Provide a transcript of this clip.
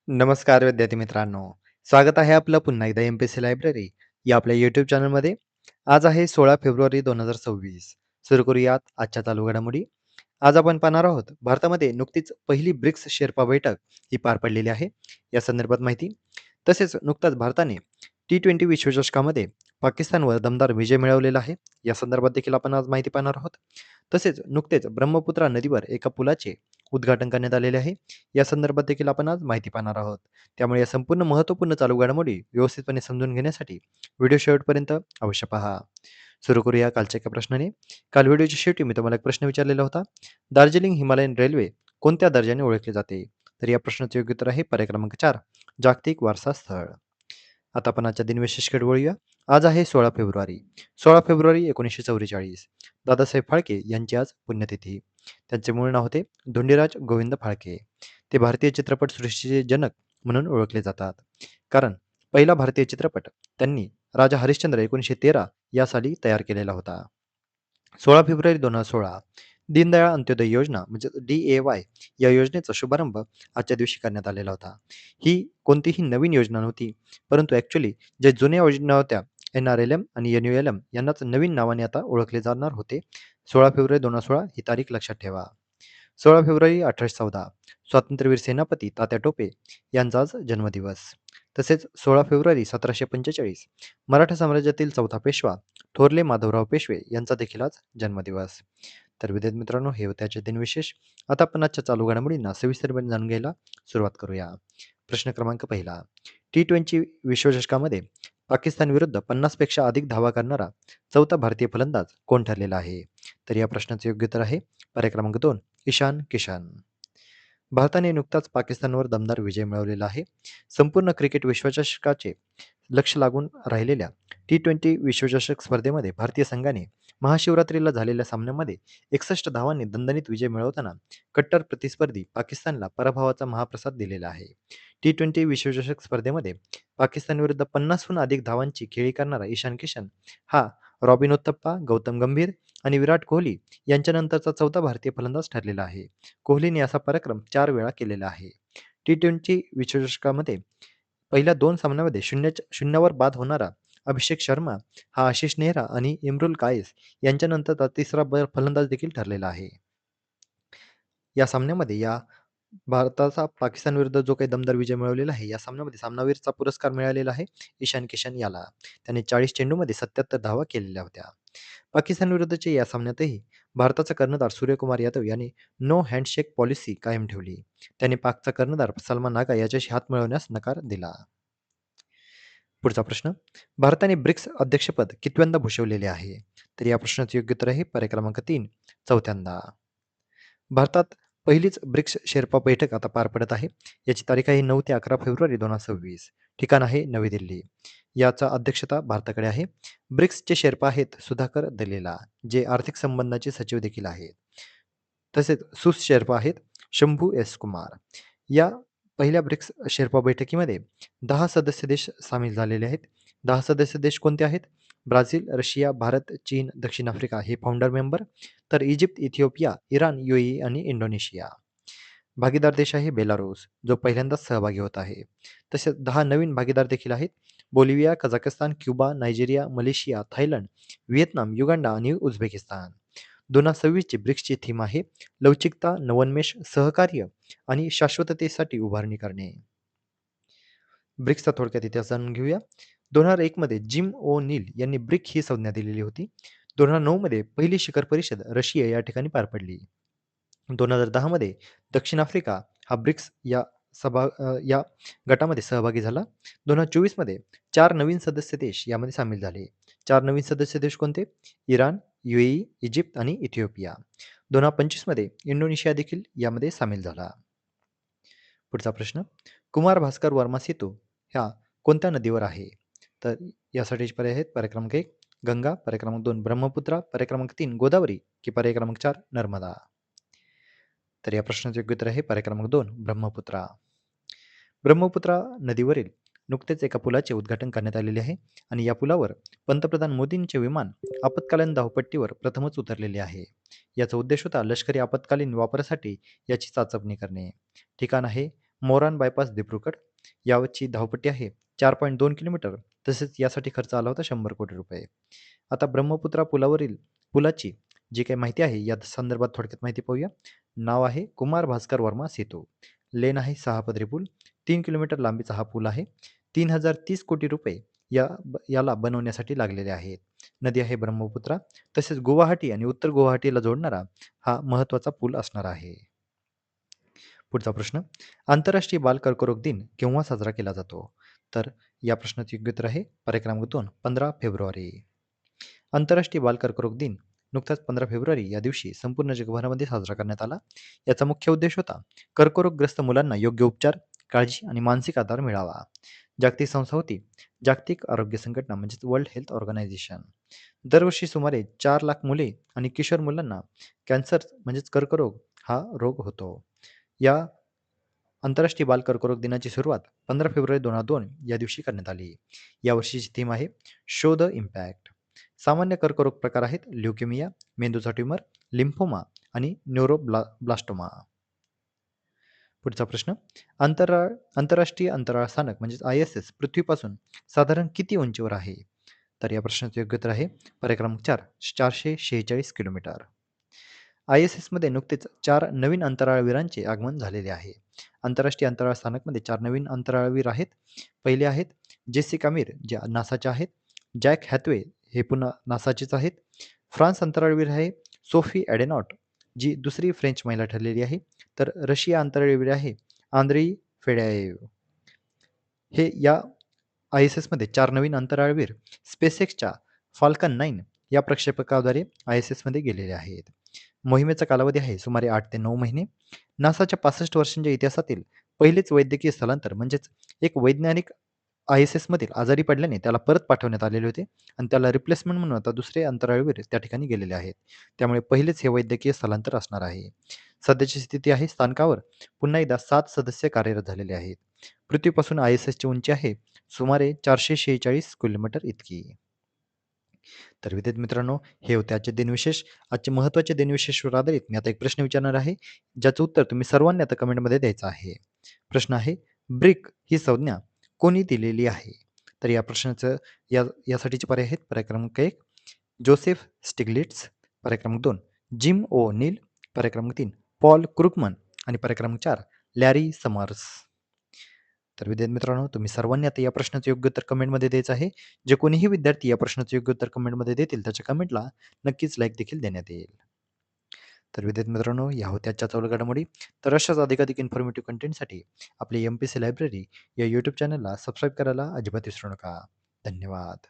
नमस्कार विद्यार्थी मित्रांनो. स्वागत आहे आपलं पुन्हा एकदा एम-पी-एस-सी लायब्ररी या आपल्या यूट्यूब चॅनलमध्ये. आज आहे 16 फेब्रुवारी 2026. सुरू करूयात आजच्या चालू घडामोडी. आज आपण पाहणार आहोत भारतामध्ये नुकतीच पहिली ब्रिक्स शेर्पा बैठक ही पार पडलेली आहे. या संदर्भात माहिती. तसेच नुकताच भारताने T20 विश्वचषकामध्ये पाकिस्तानवर दमदार विजय मिळवलेला आहे. या संदर्भात देखील आपण आज माहिती पाहणार आहोत. तसेच नुकतेच ब्रह्मपुत्रा नदीवर एका पुलाचे उद्घाटन करण्यात आलेले आहे. या संदर्भात देखील आपण आज माहिती पाहणार आहोत. त्यामुळे या संपूर्ण महत्त्वपूर्ण चालू घडामोडी व्यवस्थितपणे समजून घेण्यासाठी व्हिडिओ शेवटपर्यंत अवश्य पहा. सुरू करूया कालच्या एका प्रश्नाने. काल व्हिडिओच्या शेवटी मी तुम्हाला एक प्रश्न विचारलेला होता. दार्जिलिंग हिमालयन रेल्वे कोणत्या दर्जाने ओळखले जाते? तर या प्रश्नाचे योग्य उत्तर आहे पर्याय क्रमांक 4 जागतिक वारसा स्थळ. आता आपण आजच्या दिनविशेषकडे वळूया. आज आहे 16 फेब्रुवारी. 16 फेब्रुवारी 1944. दादासाहेब फाळके यांची आज पुण्यतिथी. त्यांचे मूळ नाव होते धोंडीराज गोविंद फाळके. ते भारतीय चित्रपट सृष्टीचे जनक म्हणून ओळखले जातात. कारण पहिला भारतीय चित्रपट त्यांनी राजा हरिश्चंद्र 1913 या साली तयार केलेला होता. 16 फेब्रुवारी 2016 दीनदयाळ अंत्योदय योजना म्हणजे DAY या योजनेचा शुभारंभ आजच्या दिवशी करण्यात आलेला होता. ही कोणतीही नवीन योजना नव्हती, परंतु ॲक्चुअली ज्या जुन्या योजना होत्या NRLM आणि NULM यांनाच नवीन नावाने आता ओळखले जाणार होते. 16 फेब्रुवारी 2016 ही तारीख लक्षात ठेवा. 16 फेब्रुवारी 1814 स्वातंत्र्यवीर सेनापती तात्या टोपे यांचा आज जन्मदिवस. तसेच 16 फेब्रुवारी 1745 मराठा साम्राज्यातील चौथा पेशवा थोरले माधवराव पेशवे यांचा देखील आज जन्मदिवस. तर विद्यार्थी मित्रांनो, हे होते आजचे दिनविशेष. आता आपण आजच्या चालू घडामोडींना सविस्तरपणे जाणून घ्यायला सुरुवात करूया. प्रश्न क्रमांक पहिला. T20 विश्वचषकामध्ये पाकिस्तान विरुद्ध 50 पेक्षा अधिक धावा करणारा चौथा भारतीय फलंदाज कोण ठरलेला आहे? तर या प्रश्नाचे योग्य उत्तर आहे पर्याय क्रमांक 2 ईशान किशन. भारताने नुकताच पाकिस्तानवर दमदार विजय मिळवलेला आहे. संपूर्ण क्रिकेट विश्वचषकाचे लक्ष लागून राहिलेल्या T20 विश्वचषक स्पर्धेमध्ये भारतीय संघाने महाशिवरात्रीला झालेल्या सामन्यामध्ये 61 धावांनी दणदणीत विजय मिळवताना कट्टर प्रतिस्पर्धी पाकिस्तानला पराभवाचा महाप्रसाद दिलेला आहे. T20 विश्वचषक स्पर्धेमध्ये पाकिस्तानविरुद्ध 50हून अधिक धावांची खेळी करणारा ईशान किशन हा रॉबिन उथप्पा, गौतम गंभीर आणि विराट कोहली यांच्यानंतरचा चौथा भारतीय फलंदाज ठरलेला आहे. कोहलीने असा पराक्रम 4 वेळा केलेला आहे. T20 विश्वचषकामध्ये पहिल्या 2 सामन्यांमध्ये शून्यावर बाद होणारा अभिषेक शर्मा हा आशिष नेहरा आणि इम्रुल कायस यांच्यानंतरचा तिसरा फलंदाज देखील ठरलेला आहे. या सामन्यामध्ये भारताचा पाकिस्तानविरुद्ध जो काही दमदार विजय मिळवलेला आहे, या सामन्यामध्ये सामनावीरचा पुरस्कार मिळालेला आहे ईशान किशन याला. त्याने 40 चेंडूमध्ये 77 धावा केलेल्या होत्या. पाकिस्तानविरुद्धच्या या सामन्यातही भारताचा कर्णधार सूर्यकुमार यादव याने नो हँडशेक पॉलिसी कायम ठेवली. त्याने पाकचा कर्णधार सलमान नागा याच्याशी हात मिळवण्यास नकार दिला. पुढचा प्रश्न. भारताने ब्रिक्स अध्यक्षपद कितव्यांदा भूषवलेले आहे? तर या प्रश्नाचे योग्य उत्तर आहे पर्याय क्रमांक 3 चौथ्यांदा. भारतात पहिलीच ब्रिक्स शेर्पा बैठक आता पार पडत आहे. याची तारीख आहे 9 ते 11 फेब्रुवारी 2026. ठिकाण आहे नवी दिल्ली. याचा अध्यक्षता भारताकडे आहे. ब्रिक्सचे शेर्पा आहेत सुधाकर दलेला, जे आर्थिक संबंधाचे सचिव देखील आहेत. तसेच सुस शेर्पा आहेत शंभू एस कुमार. या पहिल्या ब्रिक्स शेर्पा बैठकीमध्ये 10 सदस्य देश सामील झालेले आहेत. 10 सदस्य देश कोणते आहेत? ब्राझील, रशिया, भारत, चीन, दक्षिण आफ्रिका हे फाउंडर मेंबर, तर इजिप्त, इथिओपिया, इराण, UAE आणि इंडोनेशिया. भागीदार देश आहे बेलारूस, जो पहिल्यांदाच सहभागी होत आहे. तसेच 10 नवीन भागीदार देखील आहेत. Bolivia, Kazakhstan, Cuba, Nigeria, Malaysia, Thailand, Vietnam, Uganda आणि उझबेकिस्तान. 2026 ची ब्रिक्सची थीम आहे लवचिकता, नवोन्मेष, सहकार्य आणि शाश्वततेसाठी उभारणी करणे. ब्रिक्सचा थोडक्यात इतिहास जाणून घेऊया. 2001 मध्ये जिम ओ नील यांनी ब्रिक ही संज्ञा दिलेली होती. 2009 मध्ये पहिली शिखर परिषद रशिया या ठिकाणी पार पडली. 2010 मध्ये दक्षिण आफ्रिका हा ब्रिक्स या गटामध्ये सहभागी झाला. 2024 मध्ये 4 नवीन सदस्य देश यामध्ये सामील झाले. 4 नवीन सदस्य देश कोणते? इराण, UAE, इजिप्त आणि इथिओपिया. 2025 मध्ये इंडोनेशिया देखील यामध्ये सामील झाला. पुढचा प्रश्न. कुमार भास्कर वर्मा सेतू ह्या कोणत्या नदीवर आहे? तर यासाठीचे पर्याय आहेत पर्याय क्रमांक 1 गंगा, पर्याय क्रमांक 2 ब्रह्मपुत्रा, पर्याय क्रमांक 3 गोदावरी की पर्याय क्रमांक 4 नर्मदा. तर या प्रश्नाचे योग्य उत्तर आहे पर्याय क्रमांक 2 ब्रह्मपुत्रा. ब्रह्मपुत्रा नदीवरील नुकतेच एका पुलाचे उद्घाटन करण्यात आलेले आहे आणि या पुलावर पंतप्रधान मोदींचे विमान आपत्कालीन धावपट्टीवर प्रथमच उतरलेले आहे. याचा उद्देश होता लष्करी आपत्कालीन वापरासाठी याची चाचपणी करणे. ठिकाण आहे मोरान बायपास दिब्रुगढ याची धावपट्टी आहे 4.2 किलोमीटर. तसेच यासाठी खर्च आला होता 100 कोटी रुपये. आता ब्रह्मपुत्रा पुलाची जी काही माहिती आहे या संदर्भात थोडक्यात माहिती पाहूया. नाव आहे कुमार भास्कर वर्मा सेतू. लेन आहे 6 पदरी पूल. 3 किलोमीटर लांबीचा हा पूल आहे. 3030 कोटी रुपये याला बनवण्यासाठी लागलेले आहेत. नदी आहे ब्रह्मपुत्रा. तसेच गुवाहाटी आणि उत्तर गुवाहाटीला जोडणारा हा महत्त्वाचा पूल असणार आहे. पुढचा प्रश्न, आंतरराष्ट्रीय बाल कर्करोग दिन केव्हा साजरा केला जातो? तर या प्रश्नाचे योग्य उत्तर आहे पर्याय क्रमांक 2, 15 फेब्रुवारी. आंतरराष्ट्रीय बाल कर्करोग दिन नुकताच 15 फेब्रुवारी या दिवशी संपूर्ण जगभरामध्ये साजरा करण्यात आला. याचा मुख्य उद्देश होता कर्करोगग्रस्त मुलांना योग्य उपचार, काळजी आणि मानसिक आधार मिळावा. जागतिक संस्था होती जागतिक आरोग्य संघटना म्हणजेच वर्ल्ड हेल्थ ऑर्गनायझेशन. दरवर्षी सुमारे 4 लाख मुले आणि किशोर मुलांना कॅन्सर म्हणजेच कर्करोग हा रोग होतो. या आंतरराष्ट्रीय बाल कर्करोग दिनाची सुरुवात 15 फेब्रुवारी 2002 या दिवशी करण्यात आली. यावर्षीची थीम आहे शो द इम्पॅक्ट. सामान्य कर्करोग प्रकार आहेत ल्युकेमिया, मेंदूचा ट्यूमर, लिम्फोमा आणि न्यूरोब्लास्टोमा. पुढचा प्रश्न, आंतरराष्ट्रीय अंतराळ स्थानक म्हणजेच ISS पृथ्वीपासून साधारण किती उंचीवर आहे? तर या प्रश्नाचे योग्य उत्तर आहे पर्याय क्रमांक 4, 446 किलोमीटर. ISSमध्ये नुकतेच 4 नवीन अंतराळवीरांचे आगमन झालेले आहे. आंतरराष्ट्रीय अंतराळ स्थानकमध्ये 4 नवीन अंतराळवीर आहेत. पहिले आहेत जेसिका मीर, जे नासाच्या आहेत. जॅक हॅथवे हे पुन्हा नासाचेच आहेत. फ्रान्स अंतराळवीर आहे सोफी ॲडेनॉट, जी दुसरी फ्रेंच महिला ठरलेली आहे. तर रशिया अंतराळवीर आहे आंद्रेई फेडायेव. हे या ISSमध्ये 4 नवीन अंतराळवीर स्पेसएक्सच्या फाल्कन 9 या प्रक्षेपकाद्वारे ISSमध्ये गेलेले आहेत. मोहिमेचा कालावधी आहे सुमारे 8 ते 9 महिने. नासाच्या 65 वर्षांच्या इतिहासातील पहिलेच वैद्यकीय स्थलांतर म्हणजेच एक वैज्ञानिक ISSमधील आजारी पडल्याने त्याला परत पाठवण्यात आलेले होते आणि त्याला रिप्लेसमेंट म्हणून आता दुसरे अंतराळवीर त्या ठिकाणी गेलेले आहेत. त्यामुळे पहिलेच हे वैद्यकीय स्थलांतर असणार आहे. सध्याची स्थिती आहे स्थानकावर पुन्हा एकदा 7 सदस्य कार्यरत झालेले आहेत. पृथ्वीपासून ISSची उंची आहे सुमारे 446 किलोमीटर इतकी. तर विद्यार्थी मित्रांनो, हे होते आजचे दिनविशेष. आजचे महत्त्वाचे दिनविशेषवर आधारित मी आता एक प्रश्न विचारणार आहे, ज्याचं उत्तर तुम्ही सर्वांनी आता कमेंटमध्ये द्यायचं आहे. प्रश्न आहे, ब्रिक ही संज्ञा कोणी दिलेली आहे? तर या प्रश्नाचं यासाठीचे पर्याय आहेत पर्याय क्रमांक 1, जोसेफ स्टिग्लिट्झ, पर्याय क्रमांक 2, जिम ओ नील, पर्याय क्रमांक 3, पॉल क्रुकमन आणि पर्याय क्रमांक 4, लॅरी समर्स. तर विद्यार्थी मित्रांनो, तुम्ही सर्वांनी आता या प्रश्नाचं योग्य उत्तर कमेंटमध्ये द्यायचं आहे. जे कोणीही विद्यार्थी या प्रश्नाचं योग्य उत्तर कमेंटमध्ये देतील त्याच्या कमेंटला नक्कीच लाईक देखील देण्यात येईल. तर विद्यार्थी मित्रांनो, या होत्या आजच्या चालू घडामोडी. तर अशाच अधिकाधिक इन्फॉर्मेटिव्ह कंटेंटसाठी आपली MPC लायब्ररी या यूट्यूब चॅनलला सबस्क्राईब करायला अजिबात विसरू नका. धन्यवाद.